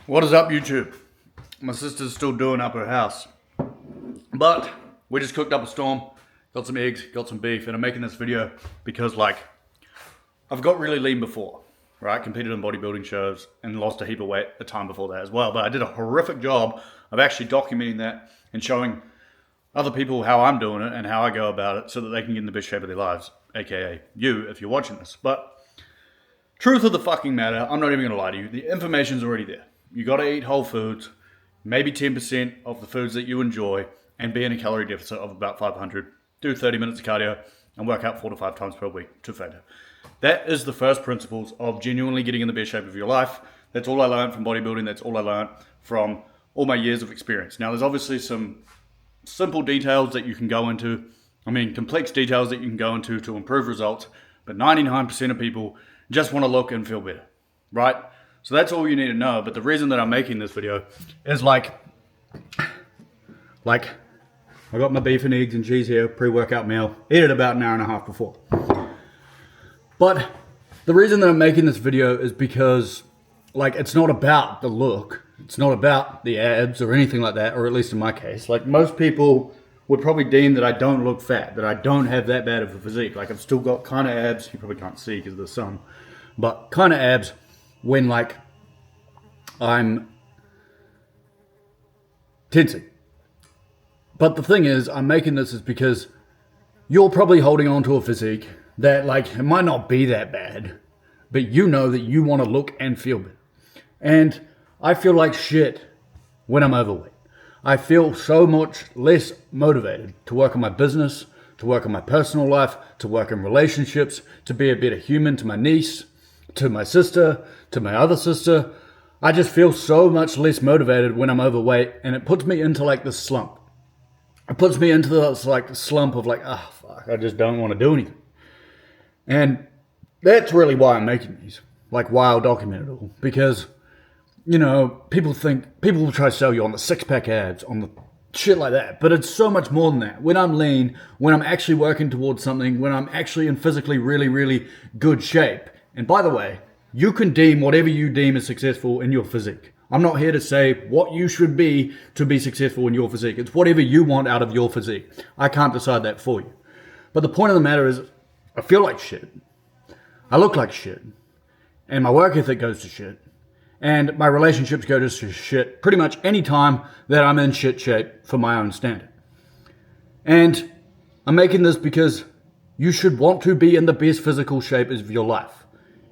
What is up, YouTube? My sister's still doing up her house. But we just cooked up a storm, got some eggs, got some beef, and I'm making this video because, I've got really lean before, right? Competed in bodybuilding shows and lost a heap of weight a time before that as well. But I did a horrific job of actually documenting that and showing other people how I'm doing it and how I go about it so that they can get in the best shape of their lives, aka you if you're watching this. But truth of the fucking matter, I'm not even gonna lie to you, the information's already there. You gotta eat whole foods, maybe 10% of the foods that you enjoy, and be in a calorie deficit of about 500. Do 30 minutes of cardio and work out 4 to 5 times per week to failure. That is the first principles of genuinely getting in the best shape of your life. That's all I learned from bodybuilding. That's all I learned from all my years of experience. Now, there's obviously some simple details that you can go into. Complex details that you can go into to improve results. But 99% of people just want to look and feel better, right? So that's all you need to know. But the reason that I'm making this video is I got my beef and eggs and cheese here, pre-workout meal. Ate it about an hour and a half before. But the reason that I'm making this video is because, it's not about the look. It's not about the abs or anything like that, or at least in my case. Most people would probably deem that I don't look fat, that I don't have that bad of a physique. I've still got kind of abs. You probably can't see because of the sun. But kind of abs when, I'm tensing. But the thing is, I'm making this is because you're probably holding on to a physique that, it might not be that bad, but you know that you want to look and feel better. And I feel like shit when I'm overweight. I feel so much less motivated to work on my business, to work on my personal life, to work in relationships, to be a better human to my niece, to my sister, to my other sister. I just feel so much less motivated when I'm overweight, and it puts me into this slump. It puts me into this slump of fuck, I just don't want to do anything. And that's really why I'm making these, why I'll document it all. Because, people will try to sell you on the six-pack abs, on the shit like that. But it's so much more than that. When I'm lean, when I'm actually working towards something, when I'm actually in physically really, really good shape. And by the way, you can deem whatever you deem as successful in your physique. I'm not here to say what you should be to be successful in your physique. It's whatever you want out of your physique. I can't decide that for you. But the point of the matter is, I feel like shit. I look like shit. And my work ethic goes to shit. And my relationships go to shit pretty much any time that I'm in shit shape for my own standard. And I'm making this because you should want to be in the best physical shape of your life.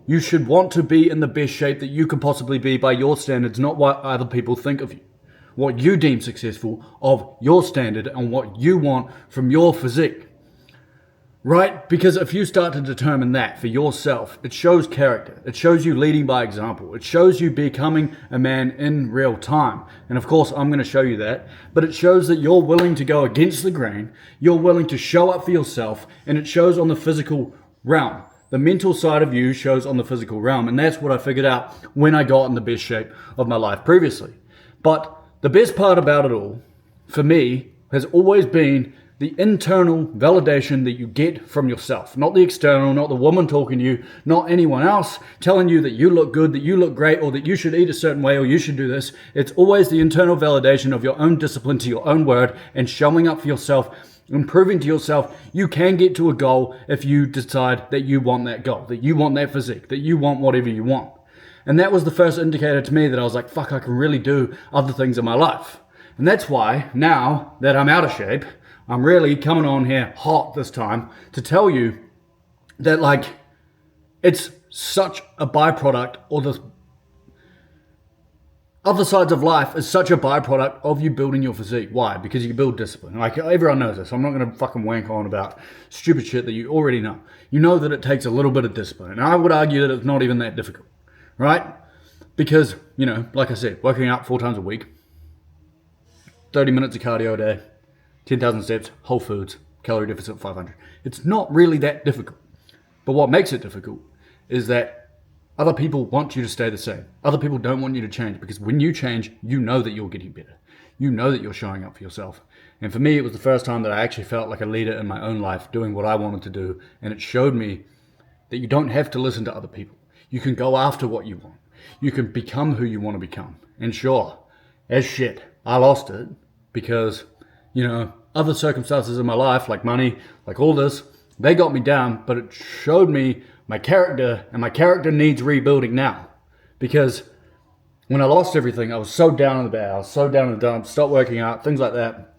You should want to be in the best shape that you can possibly be by your standards, not what other people think of you. What you deem successful of your standard and what you want from your physique. Right? Because if you start to determine that for yourself, it shows character. It shows you leading by example. It shows you becoming a man in real time. And of course, I'm going to show you that. But it shows that you're willing to go against the grain. You're willing to show up for yourself. And it shows on the physical realm. The mental side of you shows on the physical realm. And that's what I figured out when I got in the best shape of my life previously. But the best part about it all, for me, has always been the internal validation that you get from yourself. Not the external, not the woman talking to you, not anyone else telling you that you look good, that you look great, or that you should eat a certain way, or you should do this. It's always the internal validation of your own discipline to your own word and showing up for yourself and proving to yourself you can get to a goal if you decide that you want that goal, that you want that physique, that you want whatever you want. And that was the first indicator to me that I was like, fuck, I can really do other things in my life. And that's why now that I'm out of shape, I'm really coming on here hot this time to tell you that it's such a byproduct, or the other sides of life is such a byproduct of you building your physique. Why? Because you build discipline. Everyone knows this. I'm not going to fucking wank on about stupid shit that you already know. You know that it takes a little bit of discipline. And I would argue that it's not even that difficult, right? Because, like I said, working out 4 times a week, 30 minutes of cardio a day, 10,000 steps, whole foods, calorie deficit 500. It's not really that difficult. But what makes it difficult is that other people want you to stay the same. Other people don't want you to change, because when you change, you know that you're getting better. You know that you're showing up for yourself. And for me, it was the first time that I actually felt like a leader in my own life, doing what I wanted to do. And it showed me that you don't have to listen to other people. You can go after what you want. You can become who you want to become. And sure, as shit, I lost it because, other circumstances in my life, like money, like all this, they got me down, but it showed me my character, and my character needs rebuilding now. Because when I lost everything, I was so down in the bed, I was so down in the dumps, stopped working out, things like that.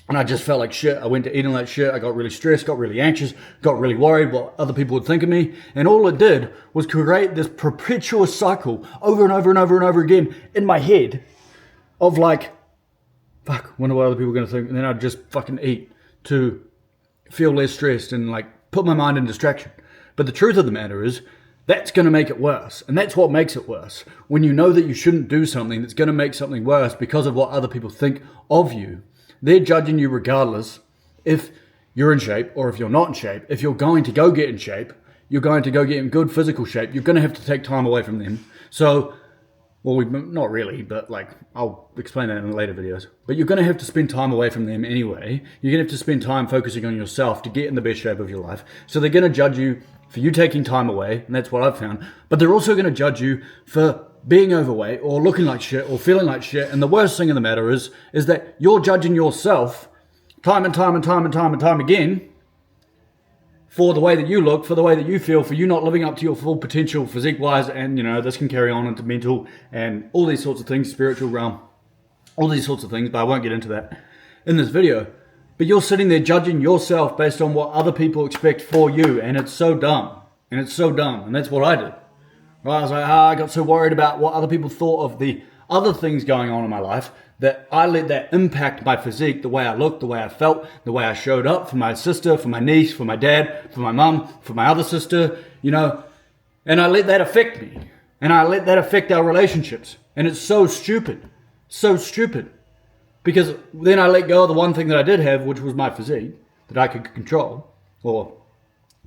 And I just felt like shit. I went to eating like shit. I got really stressed, got really anxious, got really worried what other people would think of me. And all it did was create this perpetual cycle over and over and over and over again in my head of like, fuck, wonder what other people are going to think. And then I'd just fucking eat to feel less stressed and like put my mind in distraction. But the truth of the matter is, that's going to make it worse. And that's what makes it worse. When you know that you shouldn't do something that's going to make something worse because of what other people think of you, they're judging you regardless if you're in shape or if you're not in shape. If you're going to go get in shape, you're going to go get in good physical shape, you're going to have to take time away from them. So, not really, but like, I'll explain that in later videos. But you're going to have to spend time away from them anyway. You're going to have to spend time focusing on yourself to get in the best shape of your life. So they're going to judge you for you taking time away, and that's what I've found. But they're also going to judge you for being overweight or looking like shit or feeling like shit. And the worst thing in the matter is that you're judging yourself time and time and time and time and time again for the way that you look, for the way that you feel, for you not living up to your full potential physique-wise. And, this can carry on into mental and all these sorts of things, spiritual realm, all these sorts of things, but I won't get into that in this video. But you're sitting there judging yourself based on what other people expect for you, and it's so dumb. And that's what I did. Right? I was like, I got so worried about what other people thought of the other things going on in my life that I let that impact my physique, the way I looked, the way I felt, the way I showed up for my sister, for my niece, for my dad, for my mum, for my other sister, and I let that affect me. And I let that affect our relationships. And it's so stupid. So stupid. Because then I let go of the one thing that I did have, which was my physique, that I could control. Or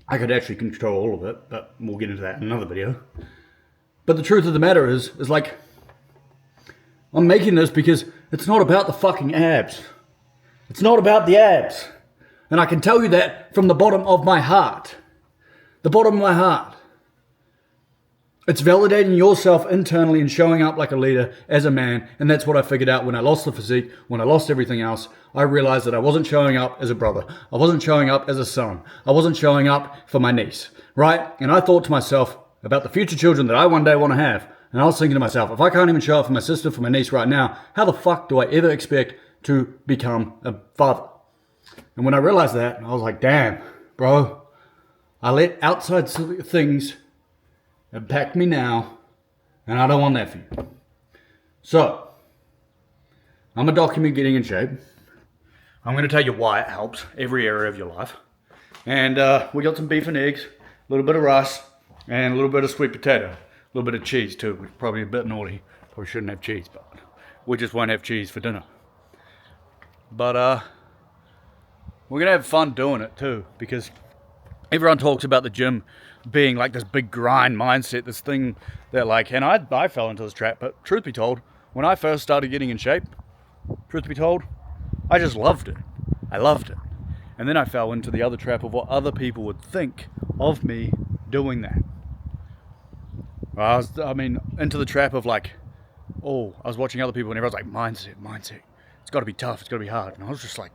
I could actually control all of it, but we'll get into that in another video. But the truth of the matter is like, I'm making this because it's not about the fucking abs. It's not about the abs. And I can tell you that from the bottom of my heart. The bottom of my heart. It's validating yourself internally and showing up like a leader as a man. And that's what I figured out when I lost the physique, when I lost everything else. I realized that I wasn't showing up as a brother. I wasn't showing up as a son. I wasn't showing up for my niece, right? And I thought to myself about the future children that I one day want to have. And I was thinking to myself, if I can't even show up for my sister, for my niece right now, how the fuck do I ever expect to become a father? And when I realized that, I was like, damn, bro, I let outside things impact me now, and I don't want that for you. So, I'm going to document getting in shape. I'm going to tell you why it helps every area of your life. And we got some beef and eggs, a little bit of rice, and a little bit of sweet potato. A little bit of cheese too, which is probably a bit naughty. Probably shouldn't have cheese, but we just won't have cheese for dinner. But we're going to have fun doing it too, because everyone talks about the gym being like this big grind mindset, this thing that like, and I fell into this trap, but truth be told, when I first started getting in shape, truth be told, I just loved it. I loved it. And then I fell into the other trap of what other people would think of me doing that. Into the trap of like, I was watching other people and everyone's like, mindset. It's got to be tough. It's got to be hard. And I was just like,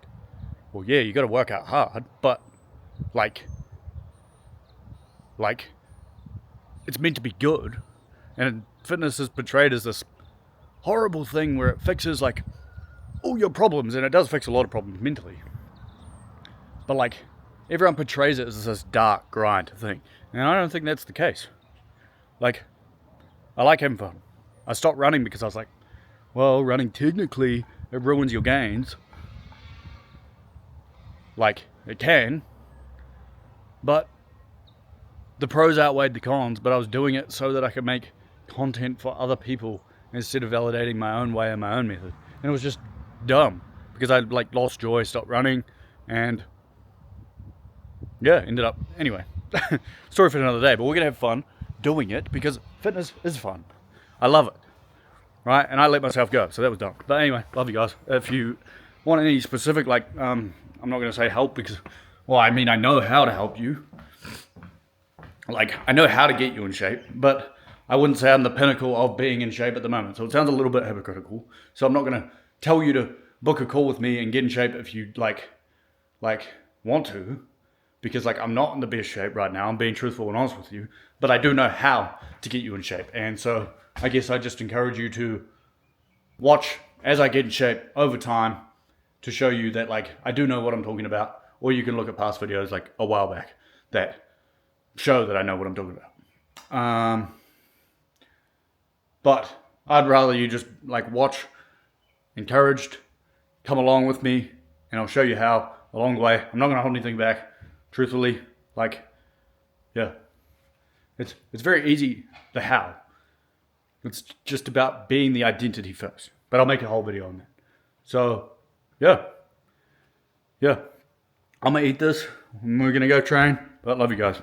well, yeah, you got to work out hard, but like, it's meant to be good. And fitness is portrayed as this horrible thing where it fixes like all your problems, and it does fix a lot of problems mentally. But like, everyone portrays it as this dark grind thing, and I don't think that's the case. Like, I like having fun. I stopped running because I was like, well, running technically, it ruins your gains. Like, it can. But the pros outweighed the cons, but I was doing it so that I could make content for other people instead of validating my own way and my own method. And it was just dumb because I like lost joy, stopped running, and yeah, ended up, anyway, story for another day, but we're going to have fun doing it because fitness is fun. I love it, right? And I let myself go, so that was dumb. But anyway, love you guys. If you want any specific, like, I'm not going to say help because, well, I mean, I know how to help you. Like, I know how to get you in shape, but I wouldn't say I'm the pinnacle of being in shape at the moment. So it sounds a little bit hypocritical. So I'm not going to tell you to book a call with me and get in shape if you like want to, because like I'm not in the best shape right now. I'm being truthful and honest with you, but I do know how to get you in shape. And so I guess I just encourage you to watch as I get in shape over time to show you that like I do know what I'm talking about. Or you can look at past videos like a while back that show that I know what I'm talking about. But I'd rather you just like watch, encouraged, come along with me, and I'll show you how along the way. I'm not going to hold anything back. Truthfully, like, yeah, it's very easy, the how. It's just about being the identity first. But I'll make a whole video on that. So, yeah. I'm going to eat this. We're going to go train. But love you guys.